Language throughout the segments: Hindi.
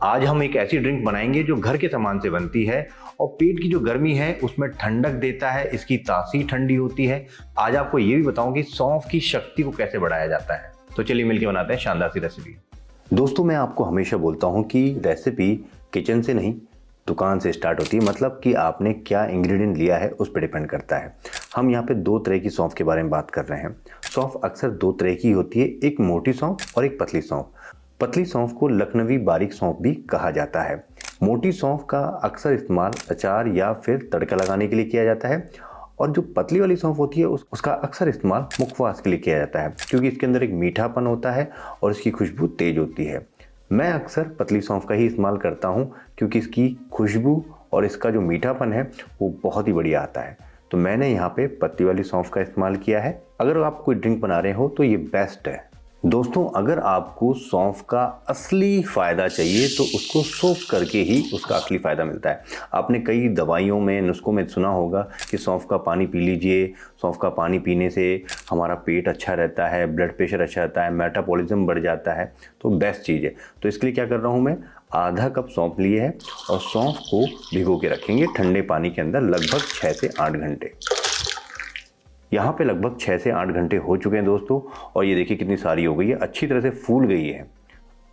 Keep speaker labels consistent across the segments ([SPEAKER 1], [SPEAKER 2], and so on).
[SPEAKER 1] आज हम एक ऐसी ड्रिंक बनाएंगे जो घर के सामान से बनती है और पेट की जो गर्मी है उसमें ठंडक देता है, इसकी तासीर ठंडी होती है। आज आपको ये भी बताऊं कि सौंफ की शक्ति को कैसे बढ़ाया जाता है। तो चलिए मिलकर बनाते हैं शानदार सी रेसिपी। दोस्तों, मैं आपको हमेशा बोलता हूं कि रेसिपी किचन से नहीं दुकान से स्टार्ट होती है। मतलब कि आपने क्या इंग्रेडिएंट लिया है उस पर डिपेंड करता है। हम यहाँ पे दो तरह की सौंफ के बारे में बात कर रहे हैं। सौंफ अक्सर दो तरह की होती है, एक मोटी सौंफ और एक पतली सौंफ। पतली सौंफ को लखनवी बारीक सौंफ भी कहा जाता है। मोटी सौंफ का अक्सर इस्तेमाल अचार या फिर तड़का लगाने के लिए किया जाता है, और जो पतली वाली सौंफ होती है उसका अक्सर इस्तेमाल मुखवास के लिए किया जाता है, क्योंकि इसके अंदर एक मीठापन होता है और इसकी खुशबू तेज होती है। मैं अक्सर पतली सौंफ का ही इस्तेमाल करता हूँ, क्योंकि इसकी खुशबू और इसका जो मीठापन है वो बहुत ही बढ़िया आता है। तो मैंने यहाँ पे पतली वाली सौंफ का इस्तेमाल किया है। अगर आप कोई ड्रिंक बना रहे हो तो ये बेस्ट है। दोस्तों, अगर आपको सौंफ का असली फ़ायदा चाहिए तो उसको सोख करके ही उसका असली फ़ायदा मिलता है। आपने कई दवाइयों में, नुस्खों में सुना होगा कि सौंफ का पानी पी लीजिए, सौंफ का पानी पीने से हमारा पेट अच्छा रहता है, ब्लड प्रेशर अच्छा रहता है, मेटाबॉलिज्म बढ़ जाता है। तो बेस्ट चीज़ है। तो इसके लिए क्या कर रहा हूँ, मैं आधा कप सौंफ लिए है और सौंफ को भिगो के रखेंगे ठंडे पानी के अंदर लगभग 6 से 8 घंटे। यहाँ पे लगभग 6 से 8 घंटे हो चुके हैं दोस्तों, और ये देखिए कितनी सारी हो गई है, अच्छी तरह से फूल गई है।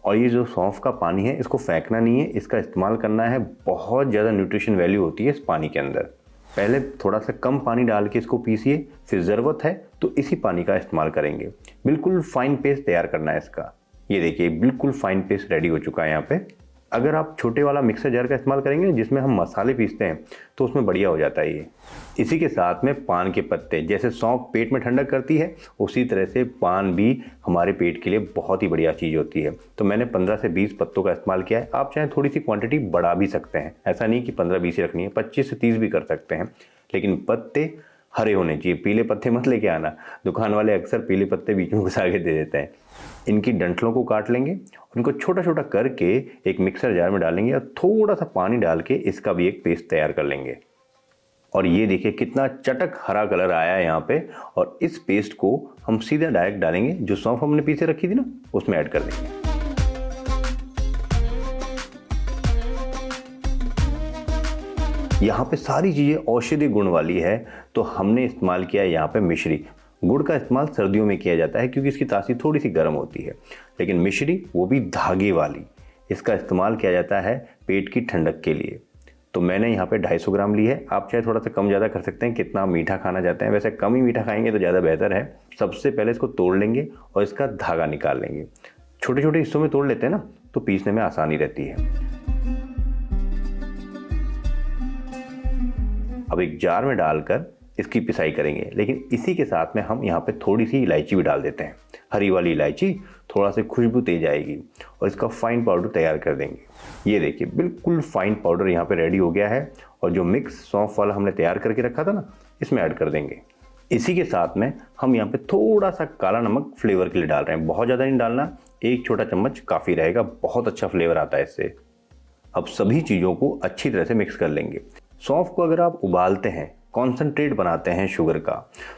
[SPEAKER 1] और ये जो सौंफ का पानी है इसको फेंकना नहीं है, इसका इस्तेमाल करना है। बहुत ज़्यादा न्यूट्रिशन वैल्यू होती है इस पानी के अंदर। पहले थोड़ा सा कम पानी डाल के इसको पीसिए, फिर ज़रूरत है तो इसी पानी का इस्तेमाल करेंगे। बिल्कुल फाइन पेस्ट तैयार करना है इसका। ये देखिए बिल्कुल फाइन पेस्ट रेडी हो चुका है यहाँ पे। अगर आप छोटे वाला मिक्सर जार का इस्तेमाल करेंगे जिसमें हम मसाले पीसते हैं तो उसमें बढ़िया हो जाता है ये। इसी के साथ में पान के पत्ते, जैसे सौंफ पेट में ठंडक करती है उसी तरह से पान भी हमारे पेट के लिए बहुत ही बढ़िया चीज़ होती है। तो मैंने 15 से 20 पत्तों का इस्तेमाल किया है। आप चाहे थोड़ी सी क्वांटिटी बढ़ा भी सकते हैं, ऐसा नहीं कि 15-20 ही रखनी है, 25 से 30 भी कर सकते हैं। लेकिन पत्ते हरे होने चाहिए, पीले पत्ते मत लेके आना। दुकान वाले अक्सर पीले पत्ते बीच में घुसा के दे देते हैं। इनकी डंठलों को काट लेंगे, उनको छोटा छोटा करके एक मिक्सर जार में डालेंगे और थोड़ा सा पानी डाल के इसका भी एक पेस्ट तैयार कर लेंगे। और ये देखिए कितना चटक हरा कलर आया है यहाँ पे। और इस पेस्ट को हम सीधा डायरेक्ट डालेंगे, जो सौंफ हमने पीछे रखी थी ना उसमें ऐड कर देंगे। यहाँ पे सारी चीज़ें औषधि गुण वाली है, तो हमने इस्तेमाल किया है यहाँ पे मिश्री। गुड़ का इस्तेमाल सर्दियों में किया जाता है क्योंकि इसकी तासीर थोड़ी सी गर्म होती है, लेकिन मिश्री वो भी धागे वाली, इसका इस्तेमाल किया जाता है पेट की ठंडक के लिए। तो मैंने यहाँ पे 250 ग्राम ली है। आप चाहे थोड़ा सा कम ज़्यादा कर सकते हैं, कितना मीठा खाना चाहते हैं। वैसे कम ही मीठा खाएंगे तो ज़्यादा बेहतर है। सबसे पहले इसको तोड़ लेंगे और इसका धागा निकाल लेंगे। छोटे छोटे हिस्सों में तोड़ लेते हैं ना तो पीसने में आसानी रहती है। अब एक जार में डालकर इसकी पिसाई करेंगे, लेकिन इसी के साथ में हम यहाँ पे थोड़ी सी इलायची भी डाल देते हैं, हरी वाली इलायची। थोड़ा सा खुशबू तेज आएगी और इसका फाइन पाउडर तैयार कर देंगे। ये देखिए बिल्कुल फाइन पाउडर यहाँ पे रेडी हो गया है। और जो मिक्स सौंफ वाला हमने तैयार करके रखा था ना, इसमें ऐड कर देंगे। इसी के साथ में हम यहाँ पे थोड़ा सा काला नमक फ्लेवर के लिए डाल रहे हैं, बहुत ज़्यादा नहीं डालना, 1 छोटा चम्मच काफ़ी रहेगा, बहुत अच्छा फ्लेवर आता है इससे। अब सभी चीज़ों को अच्छी तरह से मिक्स कर लेंगे। सौंफ को अगर आप उबालते हैं, कॉन्सेंट्रेट बनाते हैं शुगर का,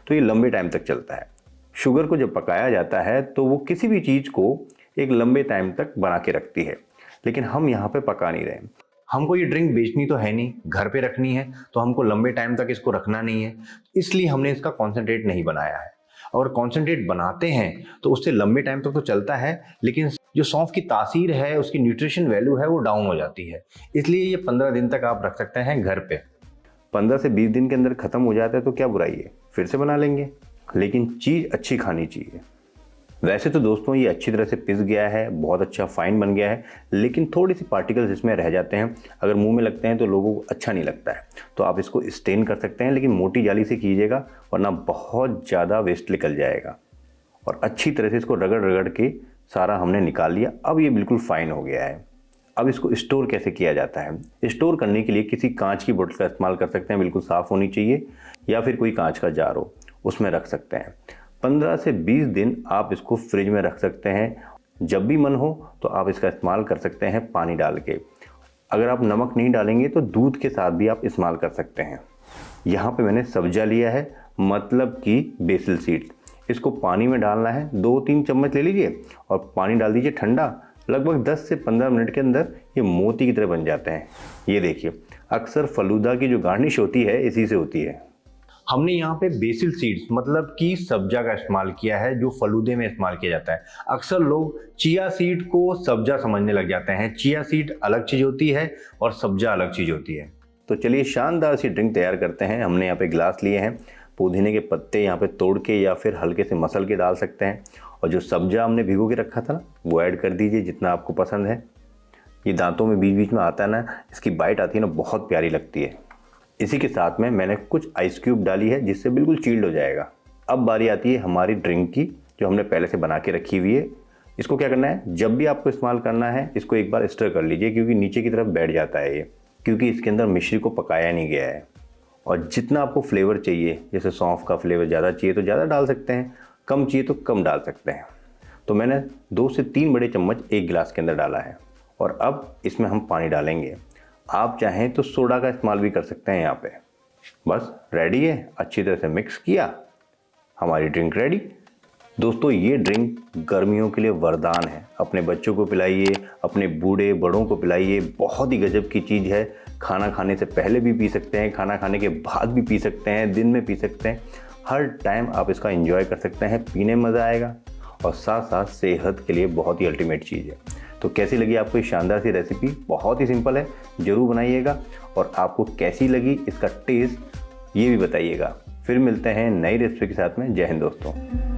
[SPEAKER 1] तो ये लंबे टाइम तक चलता है। शुगर को जब पकाया जाता है तो वो किसी भी चीज़ को एक लंबे टाइम तक बना के रखती है, लेकिन हम यहाँ पे पका नहीं रहे। हमको ये ड्रिंक बेचनी तो है नहीं, घर पे रखनी है, तो हमको लंबे टाइम तक इसको रखना नहीं है, इसलिए हमने इसका कॉन्सेंट्रेट नहीं बनाया है। और कॉन्सेंट्रेट बनाते हैं तो उससे लंबे टाइम तक तो चलता है, लेकिन जो सौंफ की तासीर है, उसकी न्यूट्रिशन वैल्यू है, वो डाउन हो जाती है। इसलिए ये 15 दिन तक आप रख सकते हैं घर पे। 15 से 20 दिन के अंदर ख़त्म हो जाता है तो क्या बुराई है, फिर से बना लेंगे, लेकिन चीज़ अच्छी खानी चाहिए। वैसे तो दोस्तों ये अच्छी तरह से पिस गया है, बहुत अच्छा फाइन बन गया है, लेकिन थोड़ी सी पार्टिकल्स इसमें रह जाते हैं। अगर मुंह में लगते हैं तो लोगों को अच्छा नहीं लगता है, तो आप इसको स्टेन कर सकते हैं, लेकिन मोटी जाली से कीजिएगा वरना बहुत ज़्यादा वेस्ट निकल जाएगा। और अच्छी तरह से इसको रगड़ रगड़ के सारा हमने निकाल लिया। अब ये बिल्कुल फाइन हो गया है। अब इसको स्टोर कैसे किया जाता है? स्टोर करने के लिए किसी कांच की बोतल का इस्तेमाल कर सकते हैं, बिल्कुल साफ़ होनी चाहिए, या फिर कोई कांच का जार हो उसमें रख सकते हैं। 15 से 20 दिन आप इसको फ्रिज में रख सकते हैं। जब भी मन हो तो आप इसका इस्तेमाल कर सकते हैं पानी डाल के। अगर आप नमक नहीं डालेंगे तो दूध के साथ भी आप इस्तेमाल कर सकते हैं। यहाँ पे मैंने सब्जा लिया है, मतलब कि बेसिल सीड। इसको पानी में डालना है, 2-3 चम्मच ले लीजिए और पानी डाल दीजिए ठंडा। लगभग 10 से 15 मिनट के अंदर ये मोती की तरह बन जाते हैं। ये देखिए, अक्सर फलूदा की जो गार्निश होती है इसी से होती है। हमने यहाँ पे बेसिल सीड्स मतलब कि सब्जा का इस्तेमाल किया है, जो फलूदे में इस्तेमाल किया जाता है। अक्सर लोग चिया सीड को सब्जा समझने लग जाते हैं। चिया सीड अलग चीज़ होती है और सब्जा अलग चीज़ होती है। तो चलिए शानदार सी ड्रिंक तैयार करते हैं। हमने यहाँ पे गिलास लिए हैं, पुदीने के पत्ते यहाँ पे तोड़ के या फिर हल्के से मसल के डाल सकते हैं, और जो सब्जा हमने भिगो के रखा था ना वो ऐड कर दीजिए जितना आपको पसंद है। ये दांतों में बीच बीच में आता है ना, इसकी बाइट आती है ना, बहुत प्यारी लगती है। इसी के साथ में मैंने कुछ आइस क्यूब डाली है जिससे बिल्कुल चिल्ड हो जाएगा। अब बारी आती है हमारी ड्रिंक की, जो हमने पहले से बना के रखी हुई है। इसको क्या करना है, जब भी आपको इस्तेमाल करना है इसको एक बार स्टर कर लीजिए, क्योंकि नीचे की तरफ बैठ जाता है ये, क्योंकि इसके अंदर मिश्री को पकाया नहीं गया है। और जितना आपको फ्लेवर चाहिए, जैसे सौंफ का फ्लेवर ज़्यादा चाहिए तो ज़्यादा डाल सकते हैं, कम चाहिए तो कम डाल सकते हैं। तो मैंने 2 से 3 बड़े चम्मच एक गिलास के अंदर डाला है। और अब इसमें हम पानी डालेंगे। आप चाहें तो सोडा का इस्तेमाल भी कर सकते हैं यहाँ पे। बस रेडी है, अच्छी तरह से मिक्स किया, हमारी ड्रिंक रेडी। दोस्तों ये ड्रिंक गर्मियों के लिए वरदान है। अपने बच्चों को पिलाइए, अपने बूढ़े बड़ों को पिलाइए, बहुत ही गजब की चीज़ है। खाना खाने से पहले भी पी सकते हैं, खाना खाने के बाद भी पी सकते हैं, दिन में पी सकते हैं, हर टाइम आप इसका एंजॉय कर सकते हैं। पीने में मज़ा आएगा और साथ साथ सेहत के लिए बहुत ही अल्टीमेट चीज़ है। तो कैसी लगी आपको ये शानदार सी रेसिपी? बहुत ही सिंपल है, ज़रूर बनाइएगा। और आपको कैसी लगी इसका टेस्ट ये भी बताइएगा। फिर मिलते हैं नई रेसिपी के साथ में। जय हिंद दोस्तों।